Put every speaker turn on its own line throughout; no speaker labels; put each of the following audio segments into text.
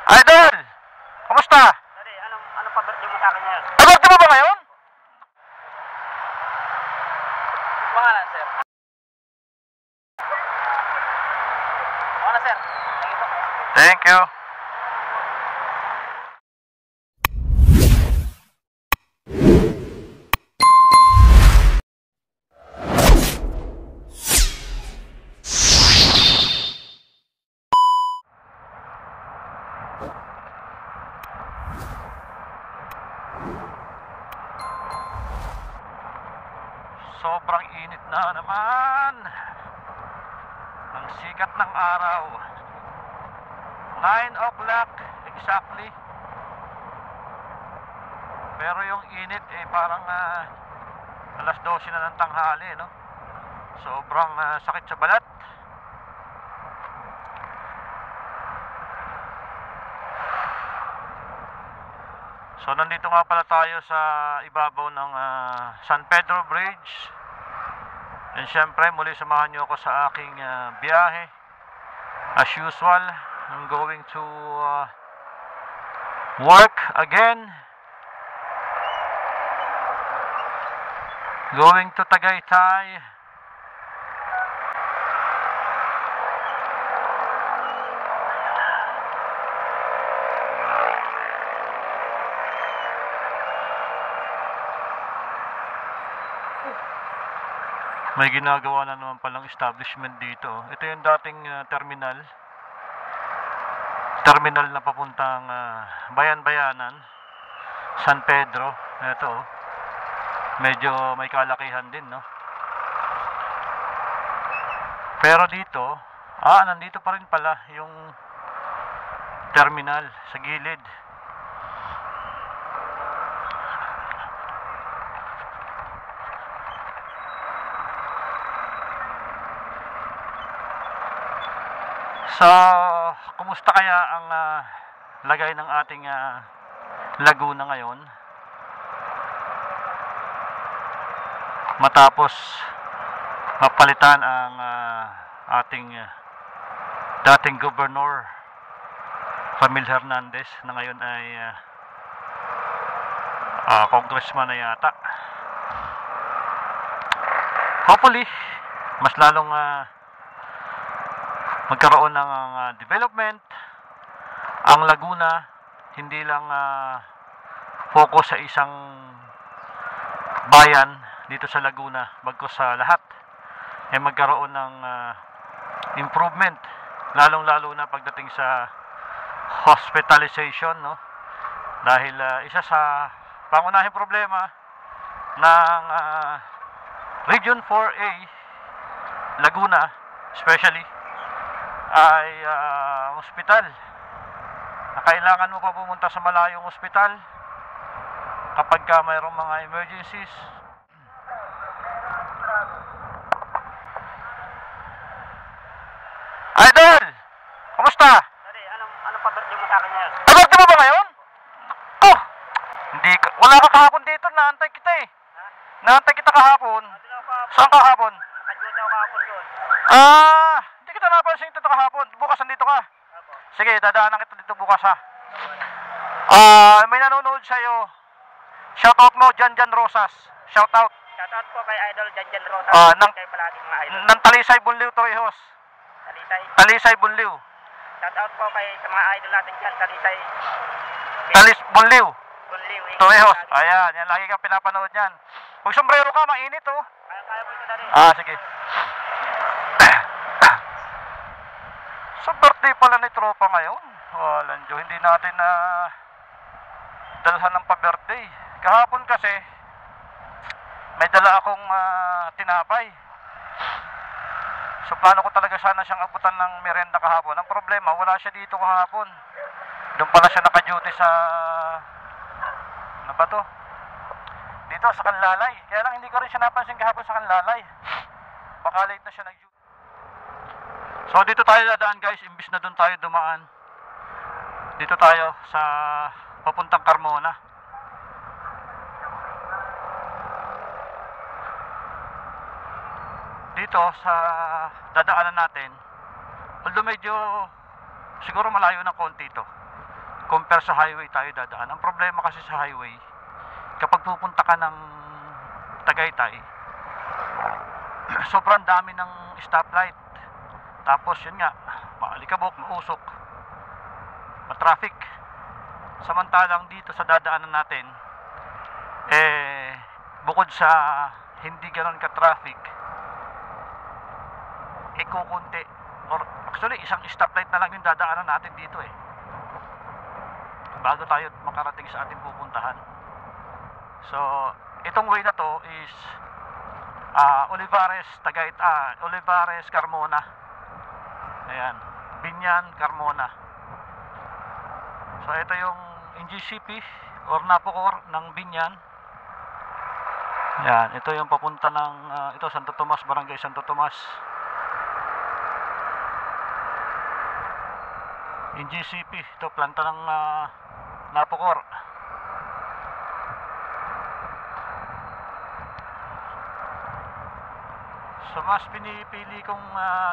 Idol! Kamusta?
Dali, anong pa-birthday mo sa akin ngayon?
Ay, birthday mo ba ngayon?
Pangalan, sir. Pangalan, sir. Thank you po.
Thank you. Sobrang init na naman. Ang sikat ng araw. 9 o'clock exactly. Pero yung init parang alas 12 na ng tanghali, no? Sobrang sakit sa balat. So nandito nga pala tayo sa ibabaw ng San Pedro Bridge. And syempre muli samahan nyo ako sa aking biyahe. As usual, I'm going to work again. Going to Tagaytay. May ginagawa na naman palang establishment dito. Ito yung dating terminal. Terminal na papuntang Bayan-Bayanan, San Pedro. Ito, medyo may kalakihan din, no? Pero dito, nandito pa rin pala yung terminal sa gilid. So, kumusta kaya ang lagay ng ating Laguna ngayon? Matapos mapalitan ang ating dating gobernador Camille Hernandez na ngayon ay congressman na yata. Hopefully, mas lalong magkaroon ng development ang Laguna, hindi lang focus sa isang bayan dito sa Laguna, bagkus sa lahat magkaroon ng improvement, lalong lalo na pagdating sa hospitalization, no? Dahil isa sa pangunahing problema ng Region 4A Laguna especially ay ospital. Na kailangan mo pa pumunta sa malayong ospital kapag mayroong mga emergencies. Idol! Kamusta?
Dali, anong pa-birthday mo sa akin ngayon?
Ay, birthday mo ba ngayon? Oh! Wala ka kahapon dito, naantay kita eh.
Ha?
Naantay kita kahapon. Saan kahapon?
Nakajuta ako kahapon doon.
Hindi kita napansin dito kahapon. Bukas nandito ka.
Apo.
Sige, dadaanan kita dito bukas ha. May nanonood sa'yo. Shoutout mo, Janjan Rosas. Shoutout.
Shoutout po kay Idol Janjan Rosas. Kayo palaging mga idol.
Ng Talisay Bunliw Torrijos. Talisay Bunliw.
Shoutout po kay sa mga idol natin dyan.
Bunliw.
Bunliw.
Torrijos. Ayan, yan lagi kang pinapanood yan. Pag sombrero ka, mainit oh.
Kaya mo ito dali.
Sige. So birthday pala ni tropa ngayon. Walang Diyo, hindi natin na dalhan ng pa-birthday. Kahapon kasi may dala akong tinapay. So plano ko talaga sana siyang abutan ng merienda kahapon. Ang problema, wala siya dito kahapon. Doon pala siya naka-duty sa ano ba to? Dito sa Kanlalay. Kaya lang hindi ko rin siya napansin kahapon sa Kanlalay. Baka late na siya nag-duty. So dito tayo dadaan guys, imbis na doon tayo dumaan. Dito tayo sa papuntang Carmona. Dito sa dadaanan natin, although medyo siguro malayo ng konti ito, compare sa highway tayo dadaan. Ang problema kasi sa highway, kapag pupunta ka ng Tagaytay, sobrang dami ng stoplight. Tapos yun nga, maalikabok, mausok, matraffic. Samantalang dito sa dadaanan natin, bukod sa hindi ganoon ka-traffic, kukunti, or actually isang stoplight na lang yung dadaanan natin dito bago tayo makarating sa ating pupuntahan. So itong way na to is Olivares, Olivares, Carmona. Ayan, Binyan, Carmona. So ito yung NGCP or Napocor ng Binyan. Ayan, ito yung papunta ng ito Santo Tomas, Barangay Santo Tomas. NGCP, ito planta ng Napocor. So mas pinipili kong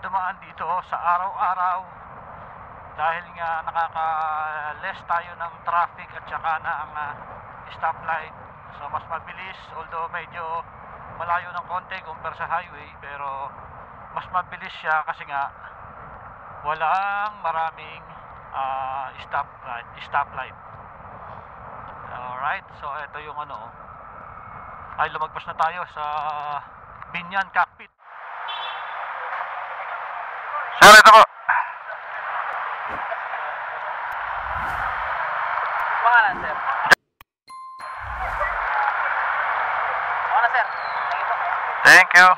dumaan dito sa araw-araw dahil nga nakaka-less tayo ng traffic at saka ng stoplight. So mas mabilis, although medyo malayo ng konti compare sa highway, pero mas mabilis siya kasi nga walang maraming stoplight. Alright, so ito yung ay lumagpas na tayo sa Binyan Cockpit. Sir, ito po.
Pangalan, sir. Pangalan, sir.
Thank you.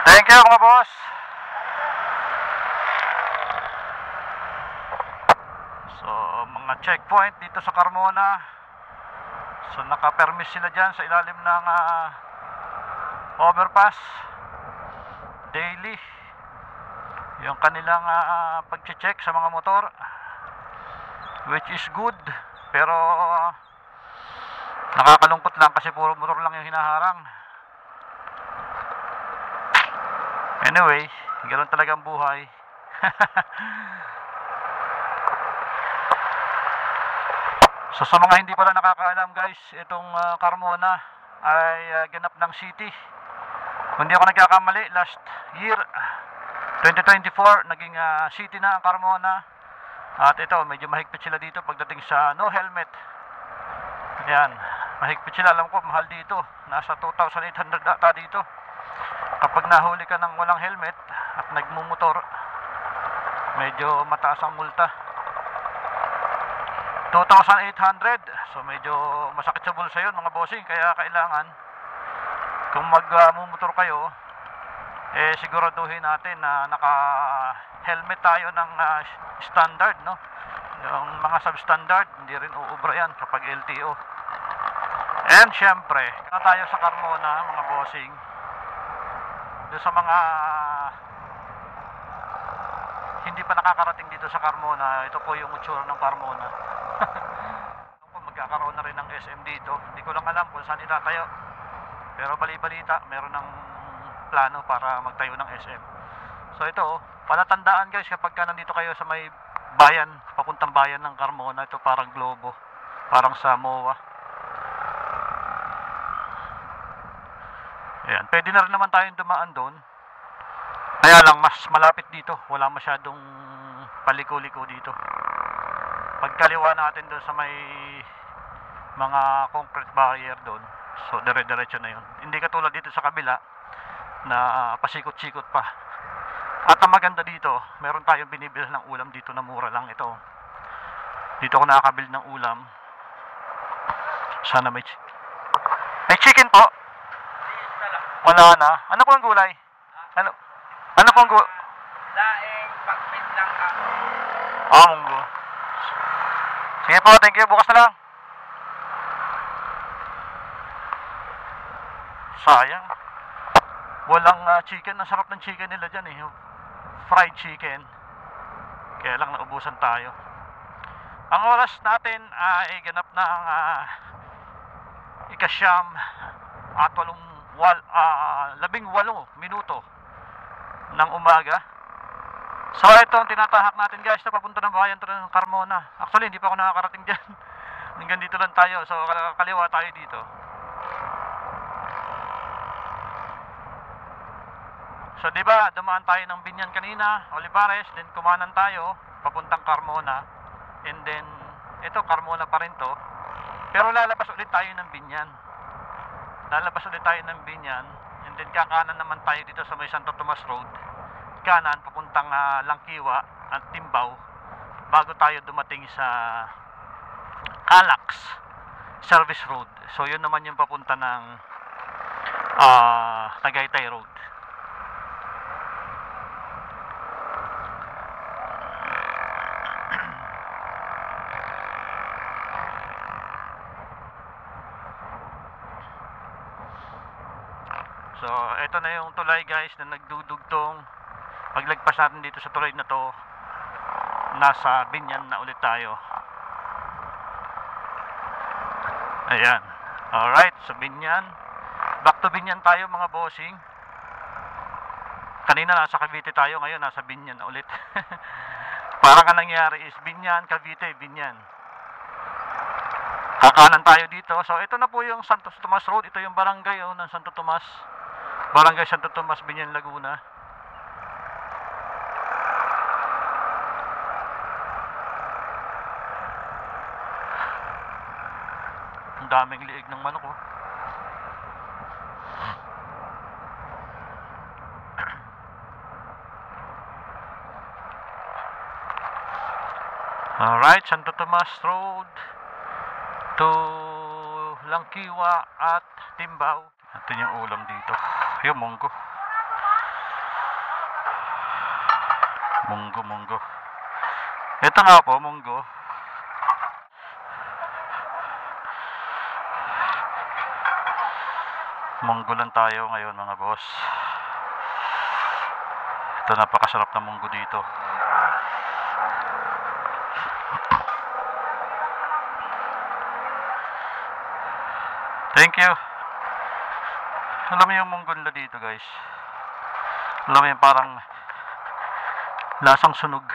Thank you mga boss. So mga checkpoint dito sa Carmona. So naka-permis sila dyan sa ilalim ng overpass daily. Yung kanilang pag-check sa mga motor, which is good, pero nakakalungkot lang kasi puro motor lang yung hinaharang. Anyway, ganoon talaga ang buhay. So sa mga hindi pala nakakaalam guys, itong Carmona ay ganap ng city. Kung di ako nagkakamali, last year 2024 naging city na ang Carmona. At ito, medyo mahigpit sila dito pagdating sa no helmet. Yan, mahigpit sila. Alam ko mahal dito, nasa 2,800 ata dito kapag nahuli ka ng walang helmet at nagmumotor. Medyo mataas ang multa, 2,800. So medyo masakit sa bulsa yun mga bossing. Kaya kailangan kung magmumotor kayo, siguraduhin natin na naka helmet tayo ng standard, no? Yung mga substandard hindi rin uubra yan kapag LTO. And syempre na tayo sa Carmona mga bossing. Doon sa mga hindi pa nakakarating dito sa Carmona, ito po yung itsura ng Carmona. Magkakaroon na rin ng SM dito. Hindi ko lang alam kung saan itatayo, pero bali-balita meron ng plano para magtayo ng SM. So ito, palatandaan guys, kapag ka nandito kayo sa may bayan, papuntang bayan ng Carmona, ito parang globo, parang sa MOA. Ayan, pwede na rin naman tayong dumaan doon. Kaya lang mas malapit dito, wala masyadong paliko-liko dito. Pagkaliwa natin doon sa may mga concrete barrier doon, so dire-diretso na yun. Hindi katulad dito sa kabila na pasikot-sikot pa. At ang maganda dito, meron tayong binibilhan ng ulam dito na mura lang. Ito, dito ako nakakabili ng ulam. Sana may chicken po. Wala na. Ano po ang gulay? Ano po ang gulay?
Daing pagpit lang ka.
Munggo. Sige po, thank you. Bukas na lang. Sayang. Walang chicken. Ang sarap ng chicken nila dyan fried chicken. Kaya lang naubusan tayo. Ang oras natin ay ganap na ang 18 minuto ng umaga. So ito ang tinatahak natin guys na papunta ng bayan ng Carmona. Actually hindi pa ako nakakarating dyan. Hanggang dito lang tayo. So kaliwa tayo dito. So di ba dumaan tayo ng Binyan kanina, Olivares, then kumanan tayo papuntang Carmona. And then ito Carmona pa rin to. Pero lalabas ulit tayo ng Binyan. And then kakanan naman tayo dito sa may Santo Tomas Road. Kanan papuntang Langkiwa at Timbao bago tayo dumating sa Calax Service Road. So yun naman yung papunta ng Tagaytay Road. So ito na yung tulay guys na nagdudugtong. Paglagpas natin dito sa tulay na to, nasa Binyan na ulit tayo. Ayan. Alright, sa Binyan. Back to Binyan tayo mga bossing. Kanina nasa Cavite tayo, ngayon nasa Binyan na ulit. Parang ang nangyari is Binyan, Cavite, Binyan. Kakanan tayo dito. So ito na po yung Santo Tomas Road. Ito yung barangay ng Santo Tomas. Barangay Santo Tomas, Binyan, Laguna. Ang daming liig ng manok oh. Alright, Santo Tomas Road to Langkiwa at Timbao. Ito yung ulam dito. Yung munggo. Munggo. Ito nga po, munggo. Munggo lang tayo ngayon mga boss. Ito napakasarap na munggo dito. Thank you. Alam mo yung munggo nila dito guys. Alam mo yung parang lasang sunog.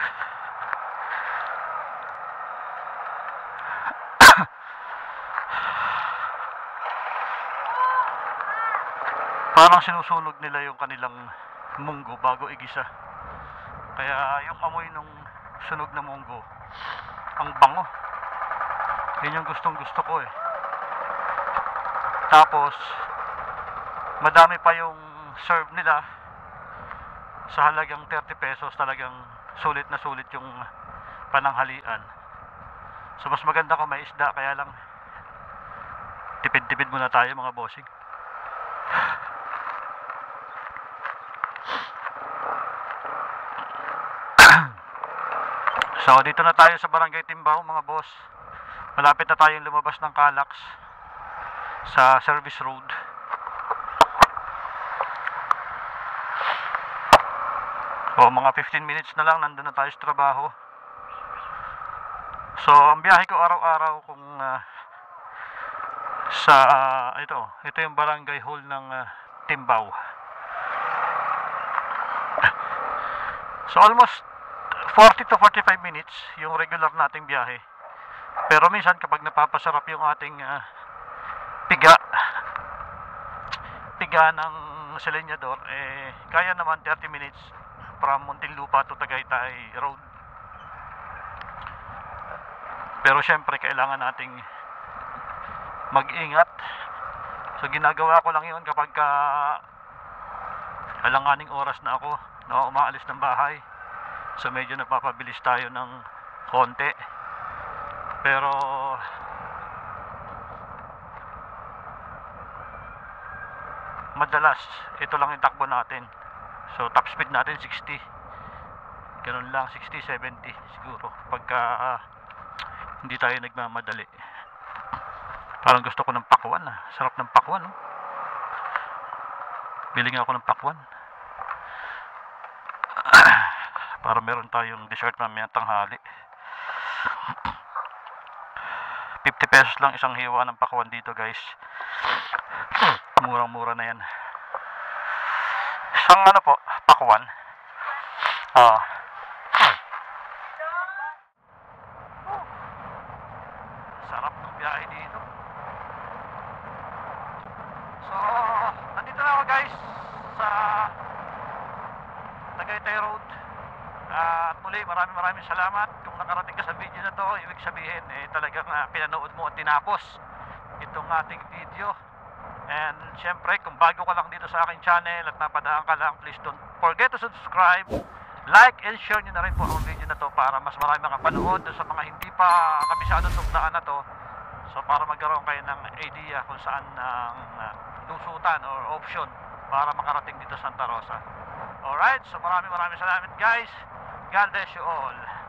Parang sinusunog nila yung kanilang munggo bago igisa. Kaya yung amoy ng sunog na munggo, ang bango. Yun yung gustong gusto ko eh. Tapos madami pa yung serve nila sa halagang 30 pesos. Talagang sulit na sulit yung pananghalian. So mas maganda kung may isda, kaya lang tipid-tipid muna tayo mga bossing. So dito na tayo sa Barangay Timbao mga boss. Malapit na tayong lumabas ng Calax sa Service Road. So mga 15 minutes na lang nandun na tayo sa trabaho. So ang biyahe ko araw-araw kung ito yung barangay hall ng Timbao. So almost 40 to 45 minutes yung regular nating biyahe. Pero minsan kapag napapasarap yung ating piga ng Selenyador, kaya naman 30 minutes from Muntinlupa to Tagaytay Road. Pero syempre kailangan nating mag-ingat. So ginagawa ko lang yun kapag alanganing oras na ako na umaalis ng bahay. So medyo napapabilis tayo ng konti. Pero madalas ito lang yung takbo natin. So top speed natin 60. Ganun lang, 60, 70 siguro pagka hindi tayo nagmamadali. Parang gusto ko ng pakwan ah. Sarap ng pakwan oh. Bili nga ako ng pakwan. para meron tayong dessert mamaya tanghali. 50 pesos lang isang hiwa ng pakwan dito, guys. Murang-mura na yan. Isang ano po, pakwan. Sarap ng biyahe dito. So, nandito na ako, guys, sa Tagaytay Road. At muli, maraming salamat. Kung nakarating ka sa video na to, ibig sabihin, talagang pinanood mo at tinapos itong ating video. And syempre, kung bago ka lang dito sa aking channel at napadaan ka lang, please don't forget to subscribe, like, and share nyo na rin po ang video na to para mas marami makapanood sa mga hindi pa kabisado itong daan na to. So para magkaroon kayo ng idea kung saan ang lusutan or option para makarating dito sa Santa Rosa. Alright, so maraming salamat, guys. God bless you all.